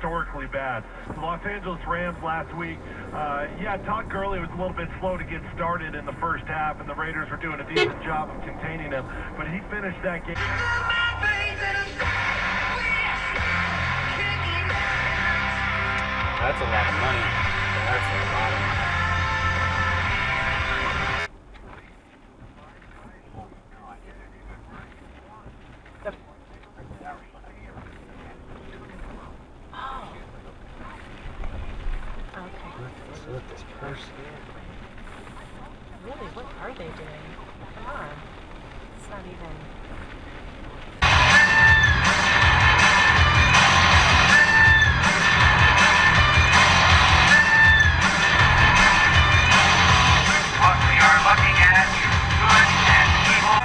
historically bad. The Los Angeles Rams last week, yeah, Todd Gurley was a little bit slow to get started in the first half, and the Raiders were doing a decent job of containing him, but he finished that game. That's a lot of money. That's a lot of money. Look at this person. Really, what are they doing? Come on. It's not even... What we are looking at is good and evil.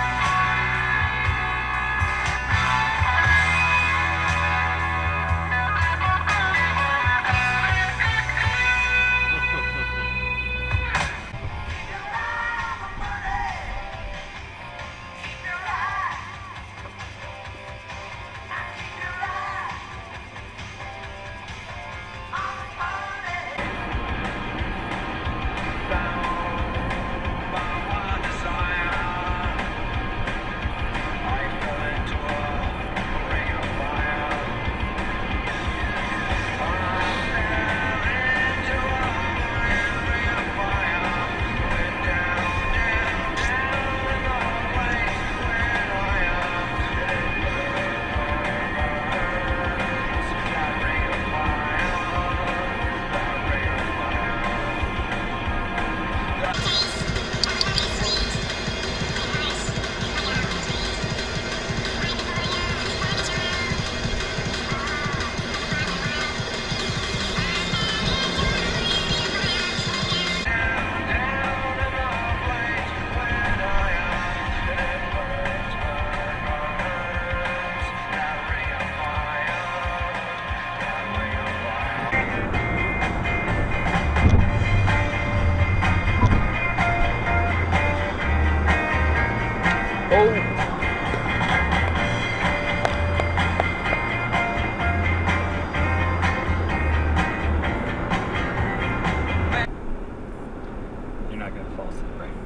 You're not gonna fall asleep, right?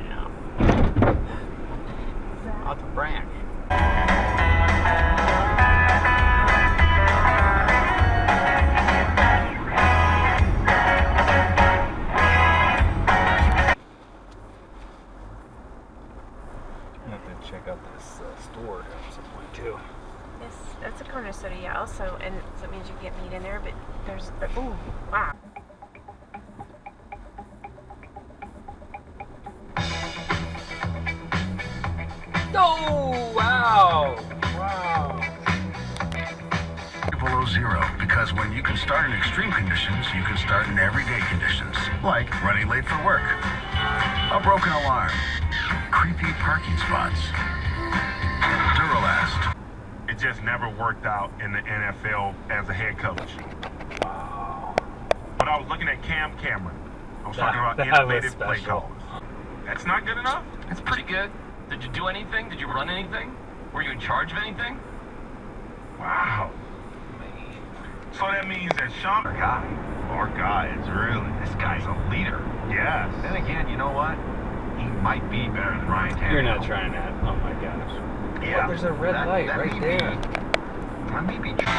Yeah. Out the branch. I have to check out this store at some point too. Yes, that's a corner soda, yeah, also, and so that means you get meat in there, but there's... Ooh, wow. Oh, wow! Wow! Below zero, because when you can start in extreme conditions, you can start in everyday conditions, like running late for work, a broken alarm, creepy parking spots, Duralast. It just never worked out in the NFL as a head coach. Wow. But I was looking at Cam Cameron. I was talking about That was innovative play special. calls. That's not good enough? It's pretty good. Did you do anything? Did you run anything? Were you in charge of anything? Wow. So that means that Sean... Our guy is really... This guy's a leader. Yes. Then again, you know what? He might be better than Ryan Tannehill. You're not trying that. Oh my gosh. Yeah. Oh, there's a red light that right may there. That may be true.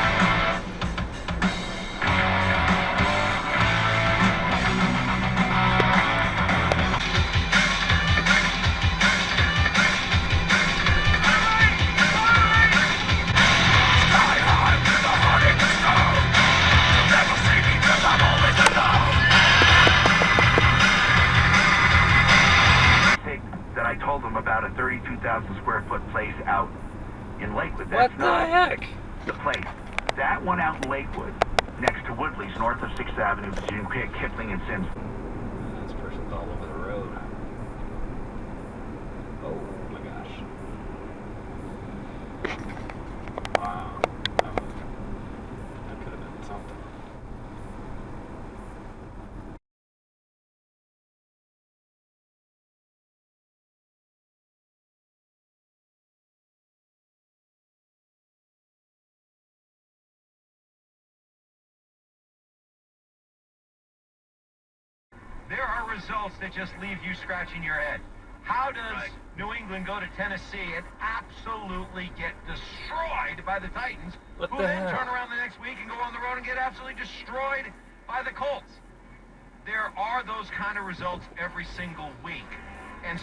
That I told them about a 32,000 square foot place out in Lakewood. What That's the not heck? the place. That one out in Lakewood, next to Woodley's, north of 6th Avenue, between Kipling and Sims. This person's all over the road. Oh my gosh. Wow. That could have been something. results that just leave you scratching your head. How does New England go to Tennessee and absolutely get destroyed by the Titans, What who the then hell? turn around the next week and go on the road and get absolutely destroyed by the Colts? There are those kind of results every single week. And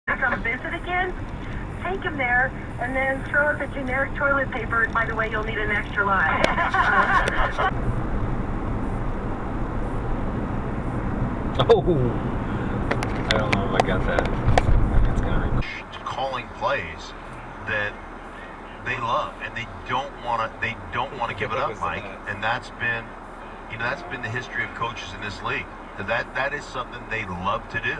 You're going to visit again? Take him there, and then throw out the generic toilet paper. And by the way, you'll need an extra line. Oh! I don't know if I got that. It's gonna be calling plays that they love, and they don't want to give it up, Mike. And that's been the history of coaches in this league. That is something they love to do.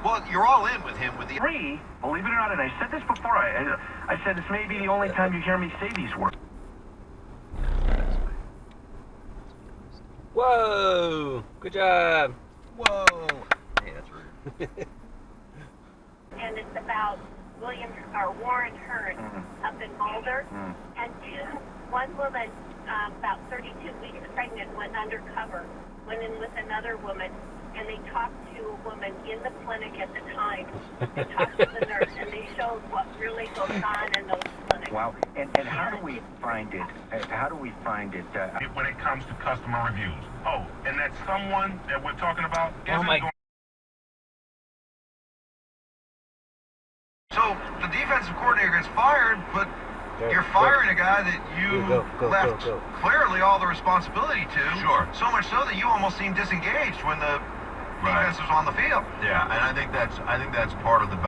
Well, you're all in with him with the Three, believe it or not, and I said this before, I said this may be the only time you hear me say these words. Whoa! Good job! whoa. Hey, that's rude. And it's about Warren Hearn up in Boulder. And one woman, about 32 weeks pregnant, went undercover, went in with another woman, and they talked to a woman in the clinic at the time. They talked to the nurse, and they showed what really goes on in those clinics. Wow. And how do we find it? How do we find it? When it comes to customer reviews. Oh, and that someone that we're talking about isn't my going. So the defensive coordinator gets fired, but you're firing a guy that you left clearly all the responsibility to. Sure. So much so that you almost seem disengaged when the defense was on the field. Yeah, and I think that's part of the